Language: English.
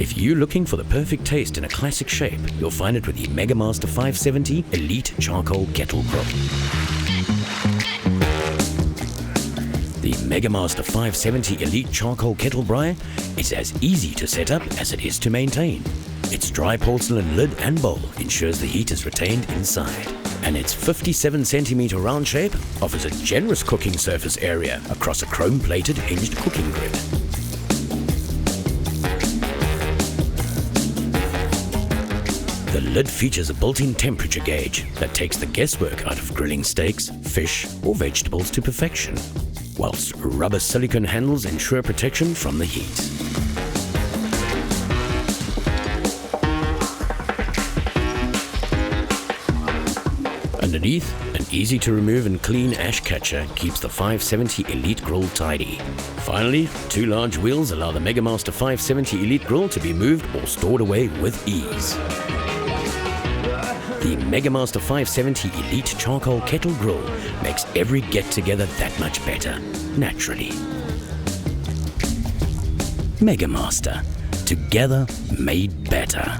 If you're looking for the perfect taste in a classic shape, you'll find it with the Megamaster 570 Elite Charcoal Kettle Grill. The Megamaster 570 Elite Charcoal Kettle Braai is as easy to set up as it is to maintain. Its dry porcelain lid and bowl ensures the heat is retained inside, and its 57 centimeter round shape offers a generous cooking surface area across a chrome-plated hinged cooking grid. The lid features a built-in temperature gauge that takes the guesswork out of grilling steaks, fish or vegetables to perfection, whilst rubber silicone handles ensure protection from the heat. Underneath, an easy-to-remove and clean ash catcher keeps the 570 Elite Grill tidy. Finally, two large wheels allow the Megamaster 570 Elite Grill to be moved or stored away with ease. The Megamaster 570 Elite Charcoal Kettle Grill makes every get-together that much better, naturally. Megamaster, together made better.